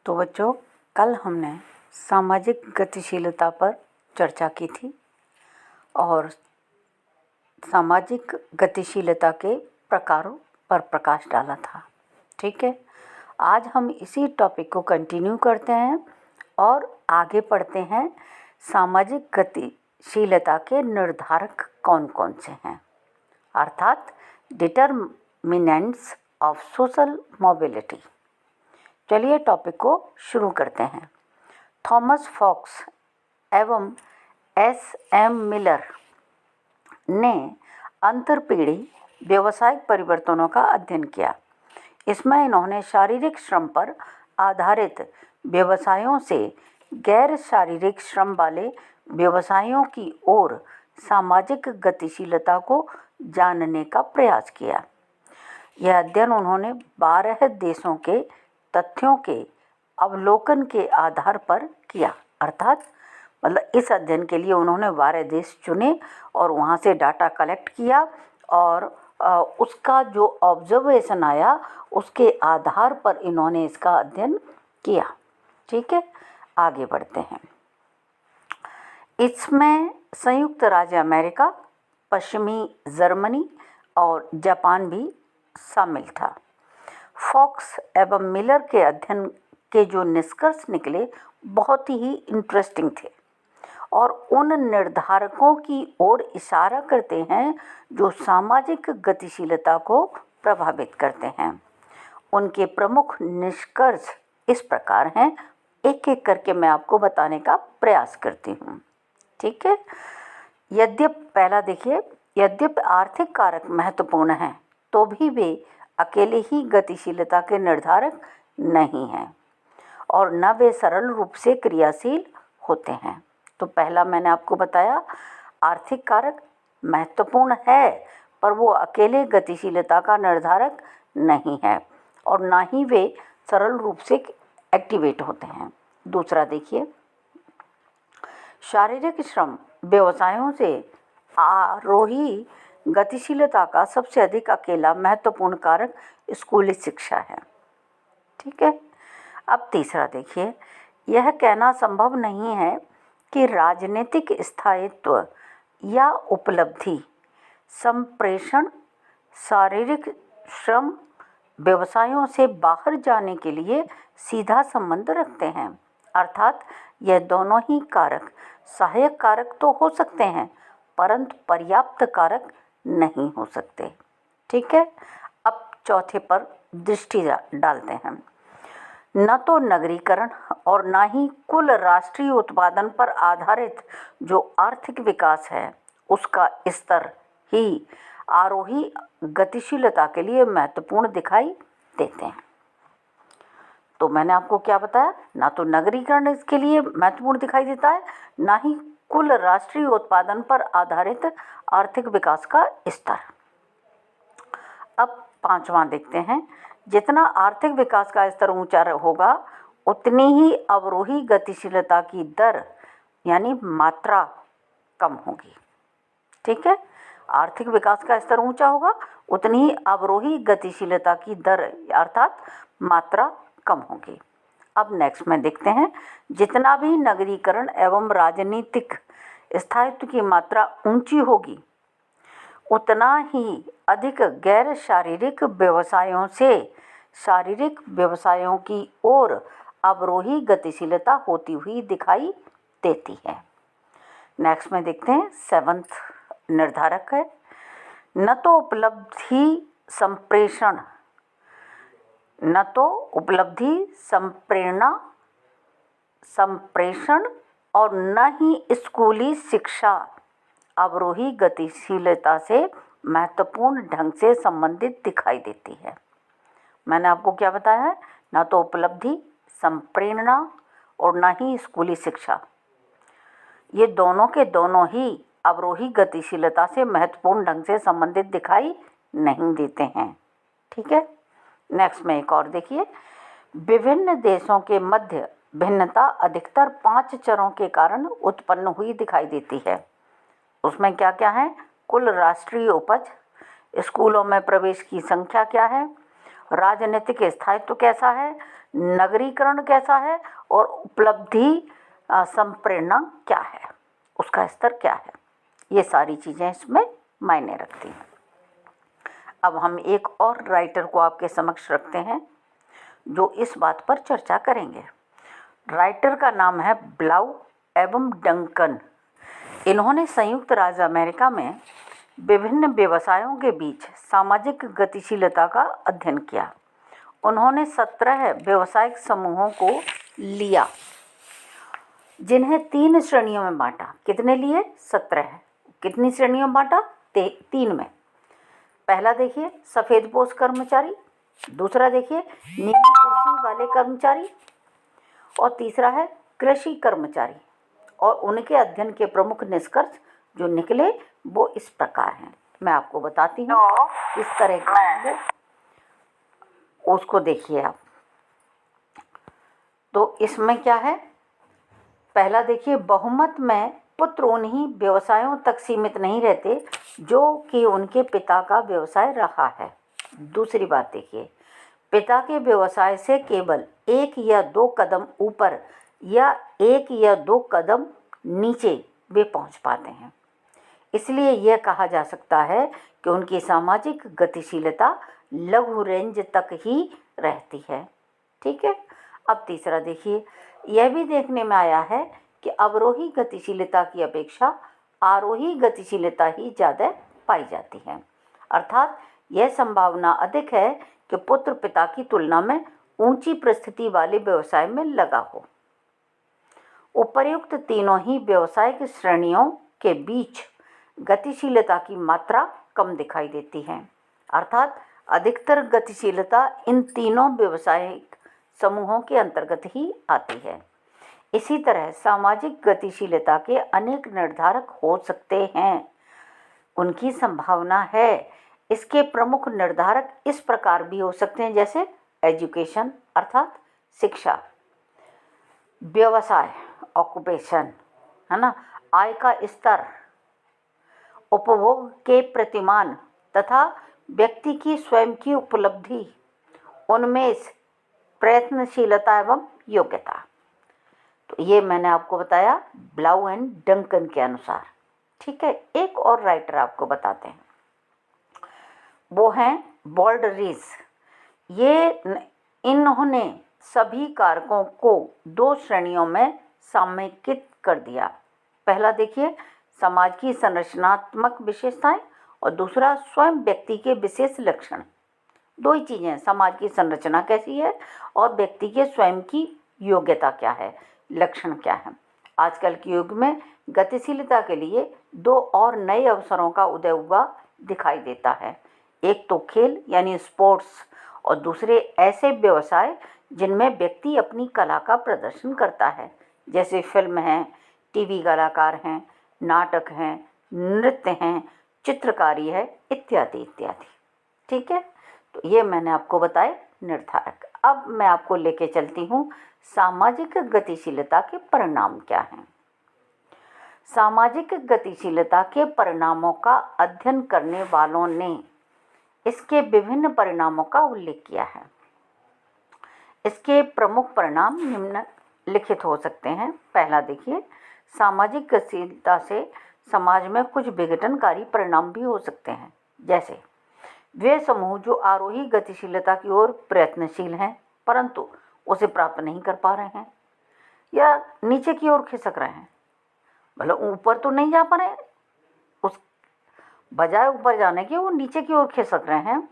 तो बच्चों, कल हमने सामाजिक गतिशीलता पर चर्चा की थी और सामाजिक गतिशीलता के प्रकारों पर प्रकाश डाला था। ठीक है, आज हम इसी टॉपिक को कंटिन्यू करते हैं और आगे पढ़ते हैं। सामाजिक गतिशीलता के निर्धारक कौन कौन से हैं, अर्थात डिटरमिनेंट्स ऑफ सोशल मोबिलिटी। चलिए टॉपिक को शुरू करते हैं। थॉमस फॉक्स एवं एस.एम. मिलर ने अंतरपीढ़ी व्यावसायिक परिवर्तनों का अध्ययन किया। इसमें इन्होंने शारीरिक श्रम पर आधारित व्यवसायों से गैर शारीरिक श्रम वाले व्यवसायों की ओर सामाजिक गतिशीलता को जानने का प्रयास किया। यह अध्ययन उन्होंने 12 देशों के तथ्यों के अवलोकन के आधार पर किया। अर्थात इस अध्ययन के लिए उन्होंने 12 देश चुने और वहाँ से डाटा कलेक्ट किया और उसका जो ऑब्जर्वेशन आया उसके आधार पर इन्होंने इसका अध्ययन किया। ठीक है, आगे बढ़ते हैं। इसमें संयुक्त राज्य अमेरिका, पश्चिमी जर्मनी और जापान भी शामिल था। फॉक्स एवं मिलर के अध्ययन के जो निष्कर्ष निकले बहुत ही इंटरेस्टिंग थे और उन निर्धारकों की ओर इशारा करते हैं जो सामाजिक गतिशीलता को प्रभावित करते हैं। उनके प्रमुख निष्कर्ष इस प्रकार हैं, एक एक करके मैं आपको बताने का प्रयास करती हूँ। ठीक है, यद्यपि पहला देखिए, यद्यपि आर्थिक कारक महत्वपूर्ण हैं तो भी वे अकेले ही गतिशीलता के निर्धारक नहीं हैं और न वे सरल रूप से क्रियाशील होते हैं। तो पहला मैंने आपको बताया, आर्थिक कारक महत्वपूर्ण है पर वो अकेले गतिशीलता का निर्धारक नहीं है और ना ही वे सरल रूप से एक्टिवेट होते हैं। दूसरा देखिए, शारीरिक श्रम व्यवसायों से आरोही गतिशीलता का सबसे अधिक अकेला महत्वपूर्ण कारक स्कूली शिक्षा है। ठीक है, अब तीसरा देखिए, यह कहना संभव नहीं है कि राजनीतिक स्थायित्व या उपलब्धि संप्रेषण शारीरिक श्रम व्यवसायों से बाहर जाने के लिए सीधा संबंध रखते हैं। अर्थात यह दोनों ही कारक सहायक कारक तो हो सकते हैं परंतु पर्याप्त कारक नहीं हो सकते। ठीक है, अब चौथे पर दृष्टि डालते हैं। न तो नगरीकरण और न ही कुल राष्ट्रीय उत्पादन पर आधारित जो आर्थिक विकास है उसका स्तर ही आरोही गतिशीलता के लिए महत्वपूर्ण दिखाई देते हैं। तो मैंने आपको क्या बताया, ना तो नगरीकरण इसके लिए महत्वपूर्ण दिखाई देता है, ना ही कुल राष्ट्रीय उत्पादन पर आधारित आर्थिक विकास का स्तर। अब पांचवा देखते हैं, जितना आर्थिक विकास का स्तर ऊंचा होगा उतनी ही अवरोही गतिशीलता की दर यानी मात्रा कम होगी। ठीक है, आर्थिक विकास का स्तर ऊंचा होगा उतनी ही अवरोही गतिशीलता की दर अर्थात मात्रा कम होगी। अब नेक्स्ट में देखते हैं, जितना भी नगरीकरण एवं राजनीतिक स्थायित्व की मात्रा ऊंची होगी उतना ही अधिक गैर शारीरिक व्यवसायों से शारीरिक व्यवसायों की ओर अवरोही गतिशीलता होती हुई दिखाई देती है। नेक्स्ट में देखते हैं, 7वां निर्धारक है, न तो उपलब्धि संप्रेषण संप्रेषण और न ही स्कूली शिक्षा अवरोही गतिशीलता से महत्वपूर्ण ढंग से संबंधित दिखाई देती है। मैंने आपको क्या बताया है, ना तो उपलब्धि संप्रेरणा और ना ही स्कूली शिक्षा, ये दोनों के दोनों ही अवरोही गतिशीलता से महत्वपूर्ण ढंग से संबंधित दिखाई नहीं देते हैं। ठीक है, नेक्स्ट में एक और देखिए, विभिन्न देशों के मध्य भिन्नता अधिकतर 5 चरों के कारण उत्पन्न हुई दिखाई देती है। उसमें क्या क्या है, कुल राष्ट्रीय उपज, स्कूलों में प्रवेश की संख्या क्या है, राजनीतिक स्थायित्व कैसा है, नगरीकरण कैसा है और उपलब्धि संप्रेरणा क्या है, उसका स्तर क्या है, ये सारी चीज़ें इसमें मायने रखती हैं। अब हम एक और राइटर को आपके समक्ष रखते हैं जो इस बात पर चर्चा करेंगे। राइटर का नाम है ब्लाउ एवं डंकन। इन्होंने संयुक्त राज्य अमेरिका में विभिन्न व्यवसायों के बीच सामाजिक गतिशीलता का अध्ययन किया। उन्होंने 17 व्यावसायिक समूहों को लिया जिन्हें 3 श्रेणियों में बांटा। कितने लिए? 17। कितनी श्रेणियों में बांटा? 3 में। पहला देखिए सफ़ेद पोश कर्मचारी, दूसरा देखिए नीली कुर्सी वाले कर्मचारी, और तीसरा है कृषि कर्मचारी। और उनके अध्ययन के प्रमुख निष्कर्ष जो निकले वो इस प्रकार हैं। मैं आपको बताती हूँ किस तरह के हैं वो, उसको देखिए आप। तो इसमें क्या है, पहला देखिए बहुमत में पुत्र उन्हीं व्यवसायों तक सीमित नहीं रहते जो कि उनके पिता का व्यवसाय रहा है। दूसरी बात देखिए, पिता के व्यवसाय से केवल 1 या 2 कदम ऊपर या 1 या 2 कदम नीचे वे पहुंच पाते हैं। इसलिए यह कहा जा सकता है कि उनकी सामाजिक गतिशीलता लघु रेंज तक ही रहती है। ठीक है। अब तीसरा देखिए, यह भी देखने में आया है कि अवरोही गतिशीलता की अपेक्षा आरोही गतिशीलता ही ज़्यादा पाई जाती है। अर्थात यह संभावना अधिक है कि पुत्र पिता की तुलना में ऊंची परिस्थिति वाले व्यवसाय में लगा हो। उपर्युक्त तीनों ही व्यावसायिक श्रेणियों के बीच गतिशीलता की मात्रा कम दिखाई देती है। अर्थात अधिकतर गतिशीलता इन तीनों व्यावसायिक समूहों के अंतर्गत ही आती है। इसी तरह सामाजिक गतिशीलता के अनेक निर्धारक हो सकते हैं, उनकी संभावना है। इसके प्रमुख निर्धारक इस प्रकार भी हो सकते हैं जैसे एजुकेशन अर्थात शिक्षा, व्यवसाय ऑक्यूपेशन, है ना, आय का स्तर, उपभोग के प्रतिमान तथा व्यक्ति की स्वयं की उपलब्धि, उन्मेष, प्रयत्नशीलता एवं योग्यता। तो ये मैंने आपको बताया ब्लाउ एंड डंकन के अनुसार। ठीक है। एक और राइटर आपको बताते हैं, वो हैं बॉल्डरीज। इन्होंने सभी कारकों को 2 श्रेणियों में समेकित कर दिया। पहला देखिए समाज की संरचनात्मक विशेषताएं और दूसरा स्वयं व्यक्ति के विशेष लक्षण। 2 ही चीज़ें हैं, समाज की संरचना कैसी है और व्यक्ति के स्वयं की योग्यता क्या है, लक्षण क्या है। आजकल के युग में गतिशीलता के लिए 2 और नए अवसरों का उदय हुआ दिखाई देता है। एक तो खेल यानी स्पोर्ट्स और दूसरे ऐसे व्यवसाय जिनमें व्यक्ति अपनी कला का प्रदर्शन करता है, जैसे फिल्म हैं, टीवी कलाकार हैं, नाटक हैं, नृत्य हैं, चित्रकारी है, इत्यादि इत्यादि। ठीक है। तो ये मैंने आपको बताए निर्धारक। अब मैं आपको लेके चलती हूँ सामाजिक गतिशीलता के परिणाम क्या हैं। सामाजिक गतिशीलता के परिणामों का अध्ययन करने वालों ने इसके विभिन्न परिणामों का उल्लेख किया है। इसके प्रमुख परिणाम निम्नलिखित हो सकते हैं। पहला देखिए, सामाजिक गतिशीलता से समाज में कुछ विघटनकारी परिणाम भी हो सकते हैं, जैसे वे समूह जो आरोही गतिशीलता की ओर प्रयत्नशील हैं परंतु उसे प्राप्त नहीं कर पा रहे हैं या नीचे की ओर खिसक रहे हैं, मतलब ऊपर तो नहीं जा पा रहे, उस बजाय ऊपर जाने के वो नीचे की ओर खिसक रहे हैं।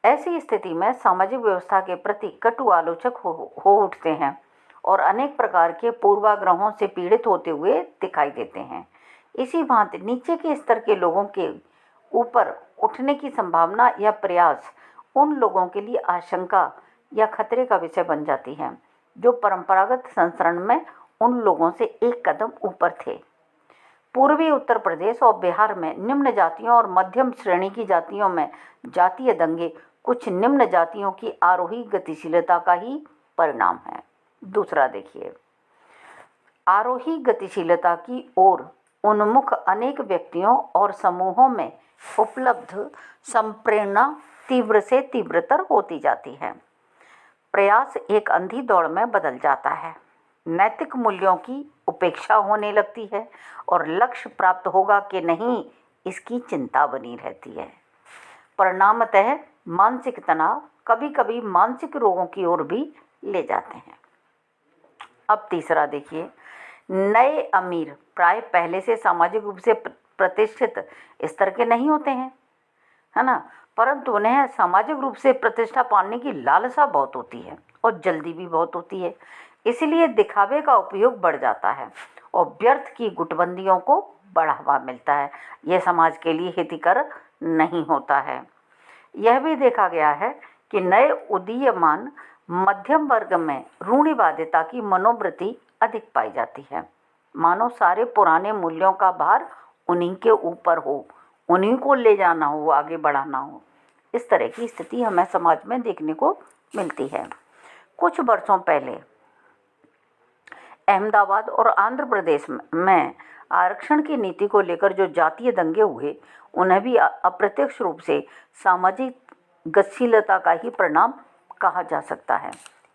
ऐसी स्थिति में सामाजिक व्यवस्था के प्रति कटु आलोचक हो उठते हैं और अनेक प्रकार के पूर्वाग्रहों से पीड़ित होते हुए दिखाई देते हैं। इसी भांति नीचे के स्तर के लोगों के ऊपर उठने की संभावना या प्रयास उन लोगों के लिए आशंका या खतरे का विषय बन जाती है जो परंपरागत संस्करण में उन लोगों से एक कदम ऊपर थे। पूर्वी उत्तर प्रदेश और बिहार में निम्न जातियों और मध्यम श्रेणी की जातियों में जातीय दंगे कुछ निम्न जातियों की आरोही गतिशीलता का ही परिणाम है। दूसरा देखिए, आरोही गतिशीलता की ओर उन्मुख अनेक व्यक्तियों और समूहों में उपलब्ध संप्रेरणा तीव्र से तीव्रतर होती जाती है। प्रयास एक अंधी दौड़ में बदल जाता है। नैतिक मूल्यों की उपेक्षा होने लगती है और लक्ष्य प्राप्त होगा कि नहीं, इसकी चिंता बनी रहती है। परिणामतः मानसिक तनाव कभी कभी मानसिक रोगों की ओर भी ले जाते हैं। अब तीसरा देखिए, नए अमीर प्राय पहले से सामाजिक रूप से प्रतिष्ठित स्तर के नहीं होते हैं, है ना, परंतु उन्हें सामाजिक रूप से प्रतिष्ठा पाने की लालसा बहुत होती है और जल्दी भी बहुत होती है। इसलिए दिखावे का उपयोग बढ़ जाता है और व्यर्थ की गुटबंदियों को बढ़ावा मिलता है। यह समाज के लिए हितकर नहीं होता है। यह भी देखा गया है कि नए उदीयमान मध्यम वर्ग में रूढ़िवादिता की मनोवृत्ति अधिक पाई जाती है। मानो सारे पुराने मूल्यों का भार उन्हीं के ऊपर हो, उन्हीं को ले जाना हो, आगे बढ़ाना हो। इस तरह की स्थिति हमें समाज में देखने को मिलती है। कुछ वर्षों पहले अहमदाबाद और आंध्र प्रदेश में आरक्षण की नीति को लेकर जो जातीय दंगे हुए, उन्हें भी अप्रत्यक्ष रूप से सामाजिक गतिशीलता का ही परिणाम कहा जा सकता है।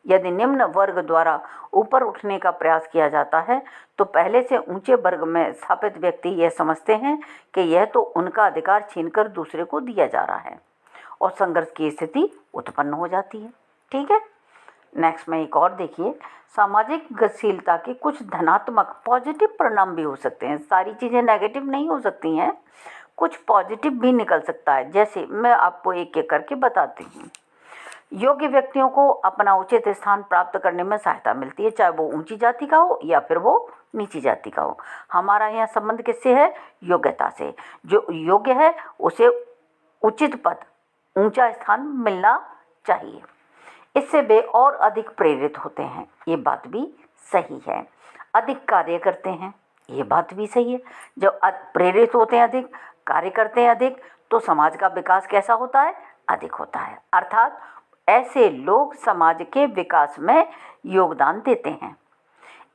यदि निम्न वर्ग द्वारा ऊपर उठने का प्रयास किया जाता है तो पहले से ऊंचे वर्ग में स्थापित व्यक्ति यह समझते हैं कि यह तो उनका अधिकार छीनकर दूसरे को दिया जा रहा है और संघर्ष की स्थिति उत्पन्न हो जाती है। ठीक है, नेक्स्ट में एक और देखिए, सामाजिक गतिशीलता के कुछ धनात्मक पॉजिटिव परिणाम भी हो सकते हैं। सारी चीज़ें नेगेटिव नहीं हो सकती हैं, कुछ पॉजिटिव भी निकल सकता है। जैसे मैं आपको एक एक करके बताती हूँ। योग्य व्यक्तियों को अपना उचित स्थान प्राप्त करने में सहायता मिलती है, चाहे वो ऊंची जाति का हो या फिर वो नीची जाति का हो। हमारा यहाँ संबंध किससे है? योग्यता से। जो योग्य है उसे उचित पद, ऊंचा स्थान मिलना चाहिए। इससे वे और अधिक प्रेरित होते हैं, ये बात भी सही है। अधिक कार्य करते हैं, ये बात भी सही है। जब प्रेरित होते हैं, अधिक कार्य करते हैं अधिक, तो समाज का विकास कैसा होता है? अधिक होता है। अर्थात ऐसे लोग समाज के विकास में योगदान देते हैं।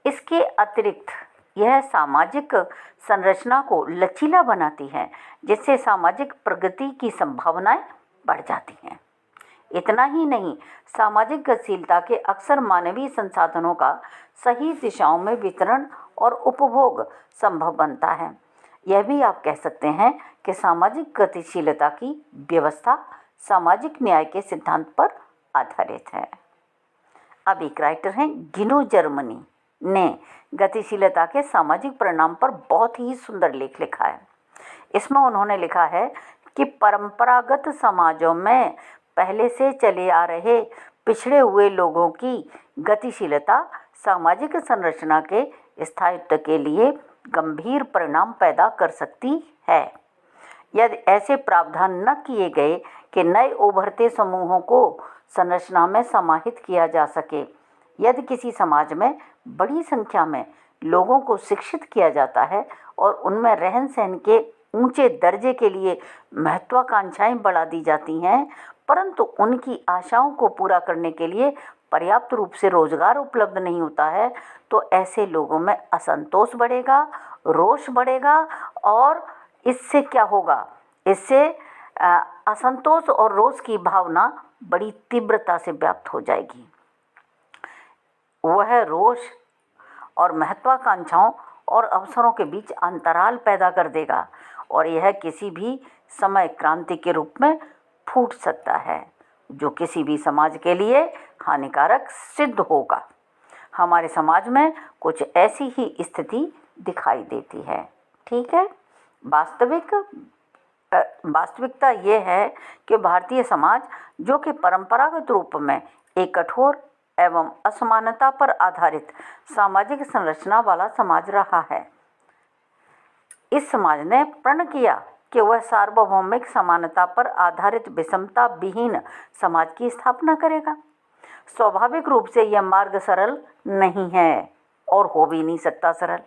इसके अतिरिक्त यह सामाजिक संरचना को लचीला बनाती है, जिससे सामाजिक प्रगति की संभावनाएं बढ़ जाती हैं। इतना ही नहीं, सामाजिक गतिशीलता के अक्सर मानवीय संसाधनों का सही दिशाओं में वितरण और उपभोग संभव बनता है। यह भी आप कह सकते हैं कि सामाजिक गतिशीलता की व्यवस्था सामाजिक न्याय के सिद्धांत पर आधारित है। अब एक राइटर हैं गिनो जर्मनी ने गतिशीलता के सामाजिक परिणाम पर बहुत ही सुंदर लेख लिखा है। इसमें उन्होंने लिखा है कि परंपरागत समाजों में पहले से चले आ रहे पिछड़े हुए लोगों की गतिशीलता सामाजिक संरचना के स्थायित्व के लिए गंभीर परिणाम पैदा कर सकती है। यदि ऐसे प्रावधान न किए गए कि नए उभरते समूहों को संरचना में समाहित किया जा सके। यदि किसी समाज में बड़ी संख्या में लोगों को शिक्षित किया जाता है और उनमें रहन सहन के ऊंचे दर्जे के लिए महत्वाकांक्षाएं बढ़ा दी जाती हैं, परंतु उनकी आशाओं को पूरा करने के लिए पर्याप्त रूप से रोजगार उपलब्ध नहीं होता है, तो ऐसे लोगों में असंतोष बढ़ेगा, रोष बढ़ेगा और इससे क्या होगा? इससे असंतोष और रोष की भावना बड़ी तीव्रता से व्याप्त हो जाएगी। वह रोष और महत्वाकांक्षाओं और अवसरों के बीच अंतराल पैदा कर देगा और यह किसी भी समय क्रांति के रूप में फूट सकता है, जो किसी भी समाज के लिए हानिकारक सिद्ध होगा। हमारे समाज में कुछ ऐसी ही स्थिति दिखाई देती है। ठीक है, वास्तविकता ये है कि भारतीय समाज, जो कि परंपरागत रूप में एक कठोर एवं असमानता पर आधारित सामाजिक संरचना वाला समाज रहा है, इस समाज ने प्रण किया कि वह सार्वभौमिक समानता पर आधारित विषमता विहीन समाज की स्थापना करेगा। स्वाभाविक रूप से यह मार्ग सरल नहीं है और हो भी नहीं सकता सरल,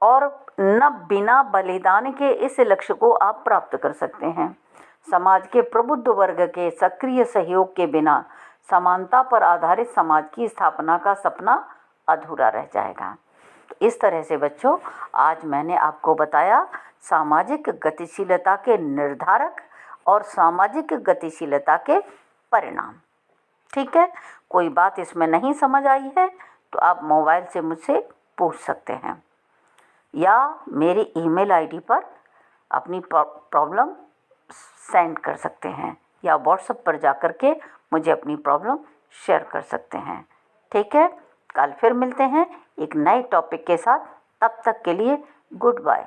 और न बिना बलिदान के इस लक्ष्य को आप प्राप्त कर सकते हैं। समाज के प्रबुद्ध वर्ग के सक्रिय सहयोग के बिना समानता पर आधारित समाज की स्थापना का सपना अधूरा रह जाएगा। तो इस तरह से बच्चों, आज मैंने आपको बताया सामाजिक गतिशीलता के निर्धारक और सामाजिक गतिशीलता के परिणाम। ठीक है, कोई बात इसमें नहीं समझ आई है तो आप मोबाइल से मुझसे पूछ सकते हैं या मेरी ईमेल आईडी पर अपनी प्रॉब्लम सेंड कर सकते हैं या व्हाट्सएप पर जा कर के मुझे अपनी प्रॉब्लम शेयर कर सकते हैं। ठीक है, कल फिर मिलते हैं एक नए टॉपिक के साथ। तब तक के लिए गुड बाय।